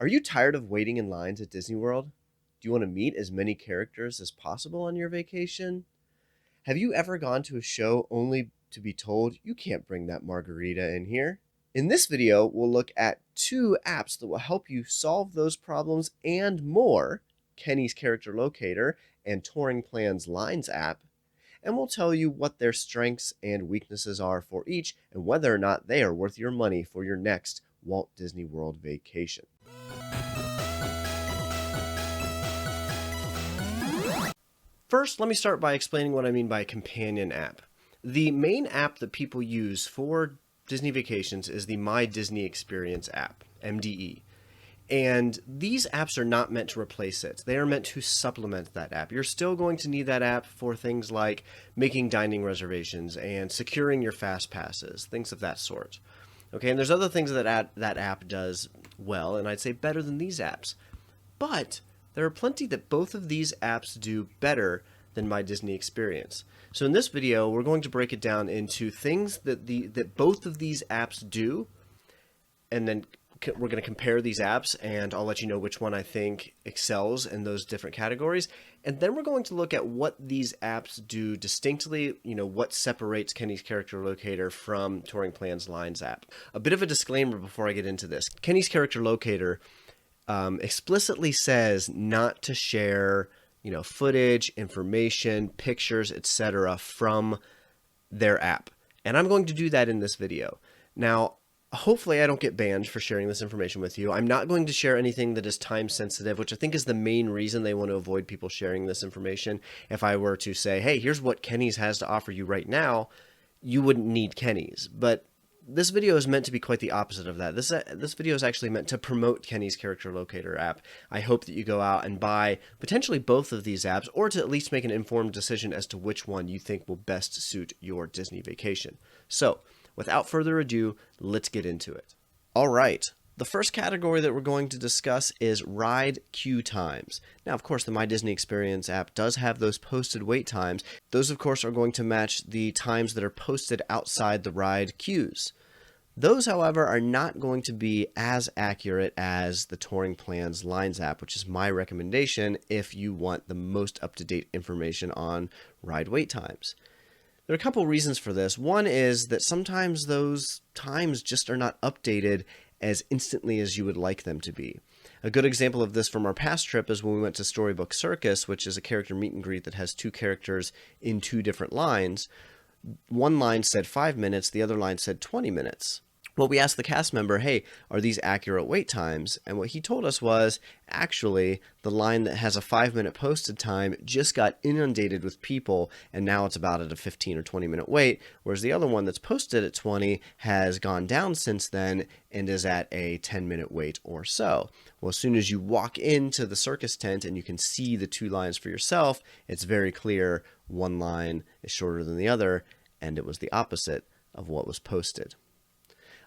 Are you tired of waiting in lines at Disney World? Do you want to meet as many characters as possible on your vacation? Have you ever gone to a show only to be told you can't bring that margarita in here? In this video, we'll look at two apps that will help you solve those problems and more: Kenny's Character Locator and Touring Plans Lines app. And we'll tell you what their strengths and weaknesses are for each and whether or not they are worth your money for your next Walt Disney World vacation. First, let me start by explaining what I mean by a companion app. The main app that people use for Disney vacations is the My Disney Experience app, MDE. And these apps are not meant to replace it. They are meant to supplement that app. You're still going to need that app for things like making dining reservations and securing your Fastpasses, things of that sort. Okay, and there's other things that that app does well, and I'd say better than these apps. But there are plenty that both of these apps do better than My Disney Experience. So in this video, we're going to break it down into things that both of these apps do, and then we're going to compare these apps, and I'll let you know which one I think excels in those different categories. And then we're going to look at what these apps do distinctly, what separates Kenny's Character Locator from Touring Plans Lines app. A bit of a disclaimer before I get into this. Kenny's Character Locator explicitly says not to share, footage, information, pictures, etc. from their app. And I'm going to do that in this video. Now, hopefully I don't get banned for sharing this information with you. I'm not going to share anything that is time sensitive, which I think is the main reason they want to avoid people sharing this information. If I were to say, hey, here's what Kenny's has to offer you right now, you wouldn't need Kenny's. But this video is meant to be quite the opposite of that. This video is actually meant to promote Kenny's Character Locator app. I hope that you go out and buy potentially both of these apps, or to at least make an informed decision as to which one you think will best suit your Disney vacation. So, without further ado, let's get into it. All right. The first category that we're going to discuss is ride queue times. Now, of course, the My Disney Experience app does have those posted wait times. Those, of course, are going to match the times that are posted outside the ride queues. Those, however, are not going to be as accurate as the Touring Plans Lines app, which is my recommendation if you want the most up-to-date information on ride wait times. There are a couple reasons for this. One is that sometimes those times just are not updated as instantly as you would like them to be. A good example of this from our past trip is when we went to Storybook Circus, which is a character meet and greet that has two characters in two different lines. One line said 5 minutes, the other line said 20 minutes. Well, we asked the cast member, hey, are these accurate wait times? And what he told us was, actually, the line that has a 5-minute posted time just got inundated with people, and now it's about at a 15 or 20-minute wait, whereas the other one that's posted at 20 has gone down since then and is at a 10-minute wait or so. Well, as soon as you walk into the circus tent and you can see the two lines for yourself, it's very clear one line is shorter than the other, and it was the opposite of what was posted.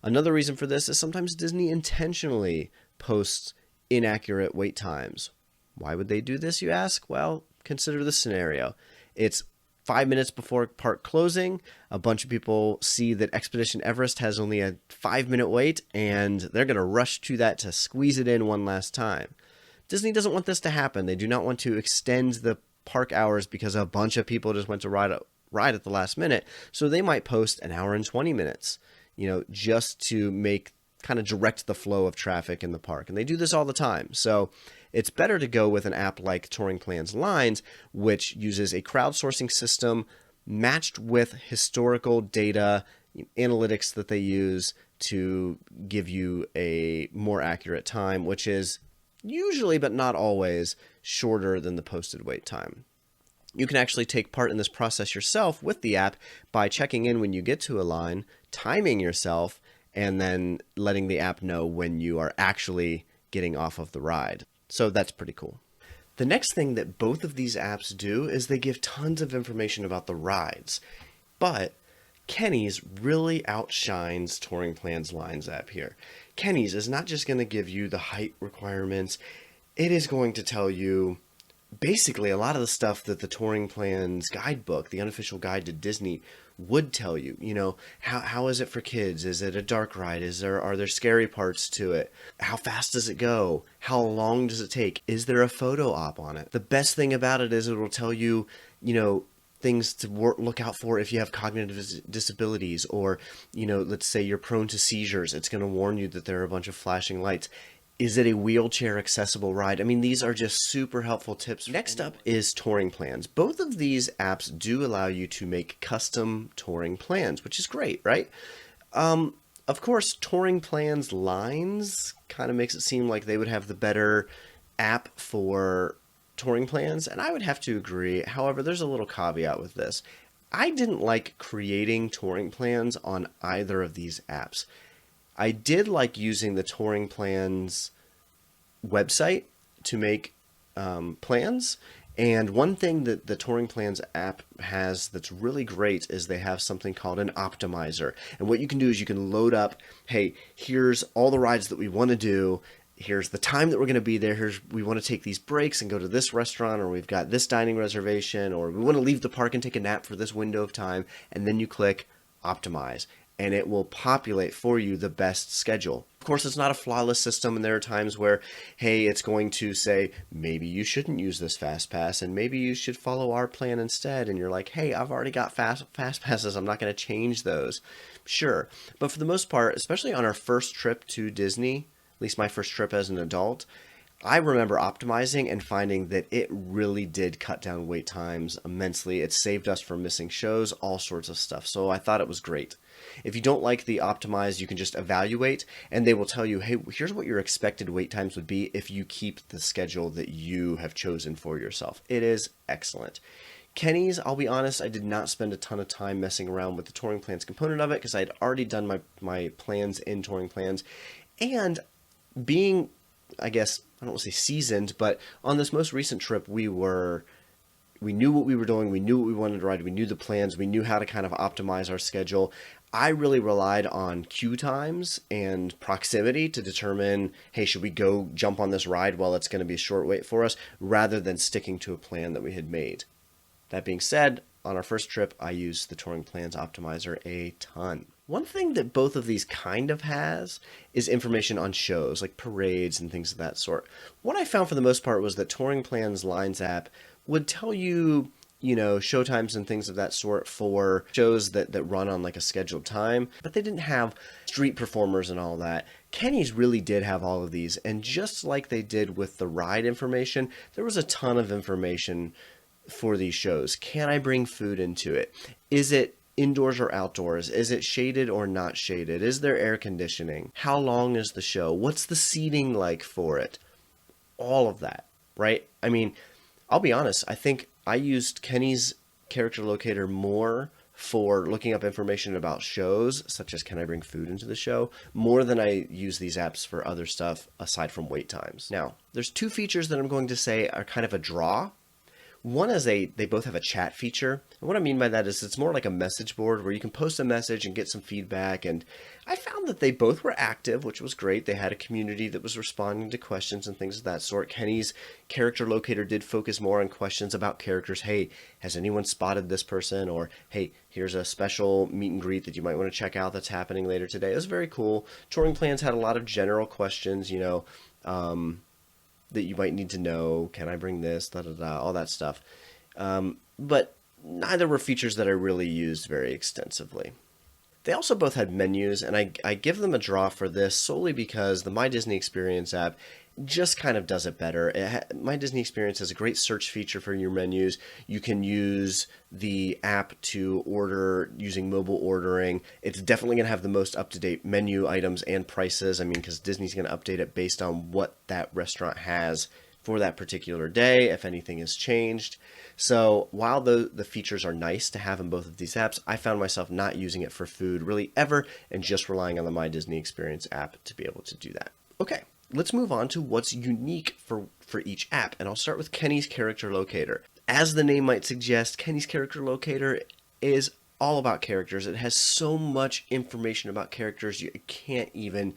Another reason for this is sometimes Disney intentionally posts inaccurate wait times. Why would they do this, you ask? Well, consider this scenario. It's 5 minutes before park closing. A bunch of people see that Expedition Everest has only a 5-minute wait, and they're going to rush to that to squeeze it in one last time. Disney doesn't want this to happen. They do not want to extend the park hours because a bunch of people just went to ride at the last minute. So they might post an hour and 20 minutes. Just to kind of direct the flow of traffic in the park. And they do this all the time. So it's better to go with an app like Touring Plans Lines, which uses a crowdsourcing system matched with historical data, analytics that they use to give you a more accurate time, which is usually, but not always, shorter than the posted wait time. You can actually take part in this process yourself with the app by checking in when you get to a line, timing yourself, and then letting the app know when you are actually getting off of the ride. So that's pretty cool. The next thing that both of these apps do is they give tons of information about the rides. But Kenny's really outshines Touring Plans Lines app here. Kenny's is not just going to give you the height requirements. It is going to tell you basically a lot of the stuff that the touring plans guidebook, the unofficial guide to Disney, would tell you. You know, how is it for kids? Is it a dark ride? Are there scary parts to it? How fast does it go? How long does it take? Is there a photo op on it? The best thing about it is it will tell you, you know, things to look out for if you have cognitive disabilities, or, you know, let's say you're prone to seizures. It's going to warn you that there are a bunch of flashing lights. Is it a wheelchair accessible ride? I mean, these are just super helpful tips. Next up is touring plans. Both of these apps do allow you to make custom touring plans, which is great, right? Of course, touring plans lines kind of makes it seem like they would have the better app for touring plans, and I would have to agree. However, there's a little caveat with this. I didn't like creating touring plans on either of these apps. I did like using the touring plans website to make plans. And one thing that the Touring Plans app has that's really great is they have something called an optimizer. And what you can do is you can load up, hey, here's all the rides that we want to do. Here's the time that we're going to be there. We want to take these breaks and go to this restaurant, or we've got this dining reservation, or we want to leave the park and take a nap for this window of time. And then you click optimize, and it will populate for you the best schedule. Of course, it's not a flawless system, and there are times where, hey, it's going to say, maybe you shouldn't use this Fastpass, and maybe you should follow our plan instead. And you're like, hey, I've already got Fastpasses. I'm not going to change those. Sure. But for the most part, especially on our first trip to Disney, at least my first trip as an adult, I remember optimizing and finding that it really did cut down wait times immensely. It saved us from missing shows, all sorts of stuff. So I thought it was great. If you don't like the optimize, you can just evaluate, and they will tell you, hey, here's what your expected wait times would be if you keep the schedule that you have chosen for yourself. It is excellent. Kenny's, I'll be honest, I did not spend a ton of time messing around with the touring plans component of it because I had already done my plans in touring plans. And being, I guess, I don't want to say seasoned, but on this most recent trip, we knew what we were doing. We knew what we wanted to ride. We knew the plans. We knew how to kind of optimize our schedule. I really relied on queue times and proximity to determine, hey, should we go jump on this ride while it's going to be a short wait for us, rather than sticking to a plan that we had made. That being said, on our first trip, I used the Touring Plans Optimizer a ton. One thing that both of these kind of has is information on shows, like parades and things of that sort. What I found for the most part was that Touring Plans Lines app would tell you, show times and things of that sort for shows that run on like a scheduled time, but they didn't have street performers and all that. Kenny's really did have all of these, and just like they did with the ride information, there was a ton of information for these shows. Can I bring food into it? Is it indoors or outdoors? Is it shaded or not shaded? Is there air conditioning? How long is the show? What's the seating like for it? All of that, right? I mean, I'll be honest, I think I used Kenny's character locator more for looking up information about shows, such as can I bring food into the show, more than I use these apps for other stuff aside from wait times. Now, there's two features that I'm going to say are kind of a draw. One is they both have a chat feature. And what I mean by that is it's more like a message board where you can post a message and get some feedback. And I found that they both were active, which was great. They had a community that was responding to questions and things of that sort. Kenny's character locator did focus more on questions about characters. Hey, has anyone spotted this person? Or, hey, here's a special meet and greet that you might want to check out that's happening later today. It was very cool. Touring Plans had a lot of general questions, that you might need to know. Can I bring this? All that stuff. But neither were features that I really used very extensively. They also both had menus, and I give them a draw for this solely because the My Disney Experience app just kind of does it better. My Disney Experience has a great search feature for your menus. You can use the app to order using mobile ordering. It's definitely going to have the most up-to-date menu items and prices. I mean, because Disney's going to update it based on what that restaurant has for that particular day, if anything has changed. So while the features are nice to have in both of these apps, I found myself not using it for food really ever and just relying on the My Disney Experience app to be able to do that. Okay. Let's move on to what's unique for each app, and I'll start with Kenny's Character Locator. As the name might suggest, Kenny's Character Locator is all about characters. It has so much information about characters, you can't even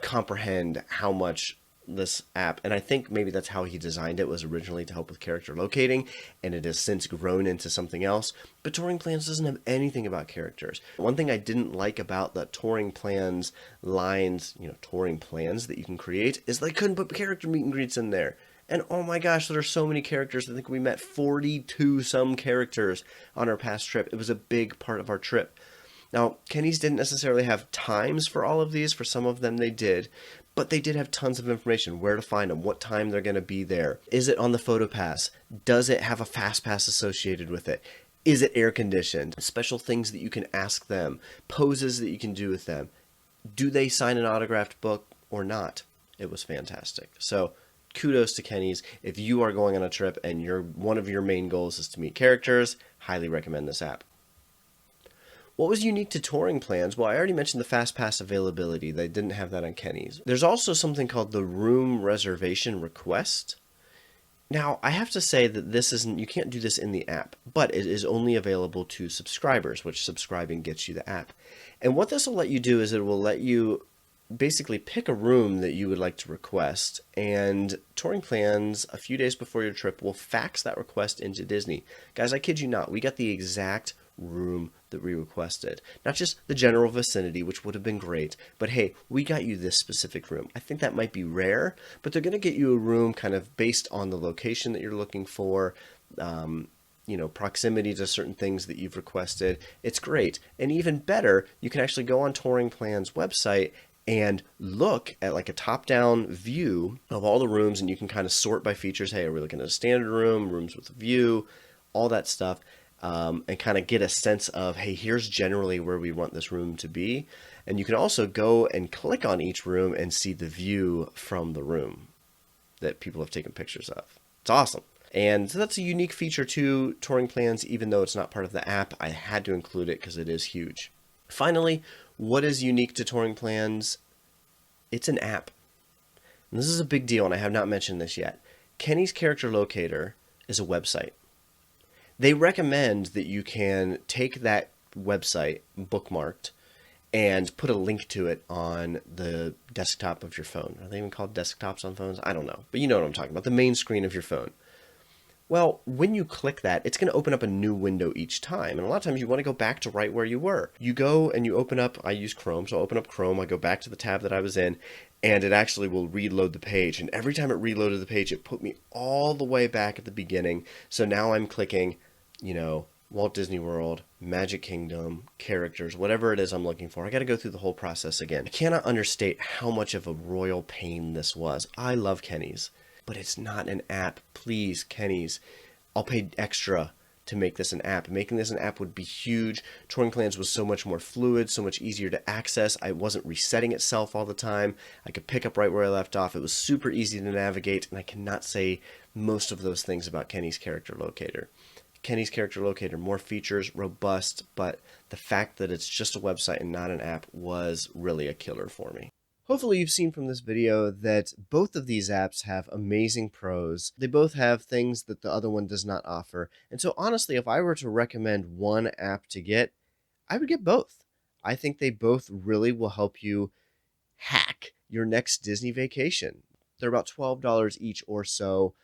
comprehend how much this app, and I think maybe that's how he designed it, was originally to help with character locating, and it has since grown into something else. But Touring Plans doesn't have anything about characters. One thing I didn't like about the Touring Plans lines, Touring Plans that you can create, is they couldn't put character meet and greets in there. And oh my gosh, there are so many characters. I think we met 42 some characters on our past trip. It was a big part of our trip. Now, Kenny's didn't necessarily have times for all of these. For some of them they did, but they did have tons of information, where to find them, what time they're going to be there. Is it on the photo pass? Does it have a fast pass associated with it? Is it air conditioned? Special things that you can ask them, poses that you can do with them. Do they sign an autographed book or not? It was fantastic. So kudos to Kenny's. If you are going on a trip and one of your main goals is to meet characters, highly recommend this app. What was unique to Touring Plans? Well, I already mentioned the Fast Pass availability. They didn't have that on Kenny's. There's also something called the room reservation request. Now, I have to say that you can't do this in the app, but it is only available to subscribers, which subscribing gets you the app. And what this will let you do is it will let you basically pick a room that you would like to request, and Touring Plans, a few days before your trip, will fax that request into Disney. Guys, I kid you not, we got the exact room that we requested. Not just the general vicinity, which would have been great, but hey, we got you this specific room. I think that might be rare, but they're going to get you a room kind of based on the location that you're looking for, proximity to certain things that you've requested. It's great. And even better, you can actually go on Touring Plans website and look at like a top-down view of all the rooms, and you can kind of sort by features. Hey, are we looking at a standard room, rooms with a view, all that stuff, and kind of get a sense of, hey, here's generally where we want this room to be. And you can also go and click on each room and see the view from the room that people have taken pictures of. It's awesome. And so that's a unique feature to Touring Plans, even though it's not part of the app. I had to include it because it is huge. Finally, what is unique to Touring Plans? It's an app. And this is a big deal, and I have not mentioned this yet. Kenny's Character Locator is a website. They recommend that you can take that website bookmarked and put a link to it on the desktop of your phone. Are they even called desktops on phones? I don't know, but you know what I'm talking about, the main screen of your phone. Well, when you click that, it's going to open up a new window each time. And a lot of times you want to go back to right where you were. You go and you open up, I use Chrome, so I'll open up Chrome, I go back to the tab that I was in, and it actually will reload the page. And every time it reloaded the page, it put me all the way back at the beginning. So now I'm clicking, Walt Disney World, Magic Kingdom, characters, whatever it is I'm looking for. I got to go through the whole process again. I cannot understate how much of a royal pain this was. I love Kenny's, but it's not an app. Please, Kenny's, I'll pay extra to make this an app. Making this an app would be huge. Touring Plans was so much more fluid, so much easier to access. I wasn't resetting itself all the time. I could pick up right where I left off. It was super easy to navigate, and I cannot say most of those things about Kenny's Character Locator. Kenny's Character Locator, more features, robust, but the fact that it's just a website and not an app was really a killer for me. Hopefully you've seen from this video that both of these apps have amazing pros. They both have things that the other one does not offer. And so honestly, if I were to recommend one app to get, I would get both. I think they both really will help you hack your next Disney vacation. They're about $12 each or so.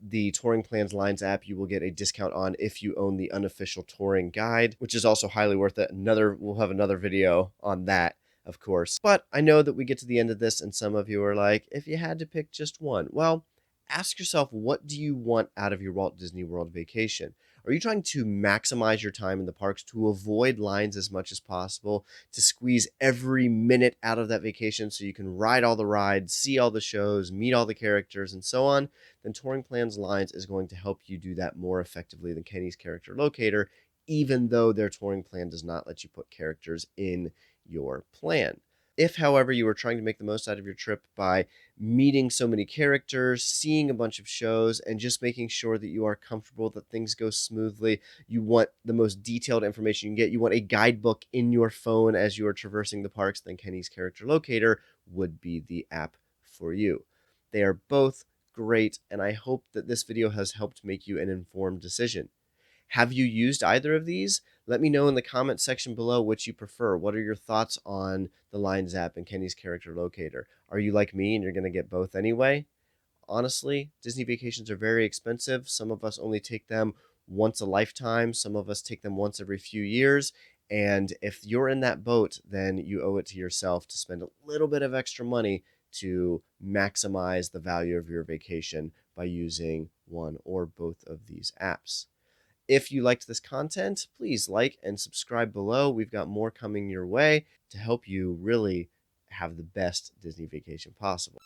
The Touring Plans Lines app you will get a discount on if you own the unofficial touring guide, which is also highly worth it. We'll have another video on that, of course. But I know that we get to the end of this and some of you are like, if you had to pick just one, well, ask yourself, what do you want out of your Walt Disney World vacation? Are you trying to maximize your time in the parks to avoid lines as much as possible, to squeeze every minute out of that vacation so you can ride all the rides, see all the shows, meet all the characters, and so on? Then Touring Plans Lines is going to help you do that more effectively than Kenny's Character Locator, even though their touring plan does not let you put characters in your plan. If, however, you are trying to make the most out of your trip by meeting so many characters, seeing a bunch of shows, and just making sure that you are comfortable, that things go smoothly, you want the most detailed information you can get, you want a guidebook in your phone as you are traversing the parks, then Kenny's Character Locator would be the app for you. They are both great, and I hope that this video has helped make you an informed decision. Have you used either of these? Let me know in the comment section below which you prefer. What are your thoughts on the Lines app and Kenny's character Locator? Are you like me and you're going to get both anyway? Honestly, Disney vacations are very expensive. Some of us only take them once a lifetime, some of us take them once every few years. And if you're in that boat, then you owe it to yourself to spend a little bit of extra money to maximize the value of your vacation by using one or both of these apps. If you liked this content, please like and subscribe below. We've got more coming your way to help you really have the best Disney vacation possible.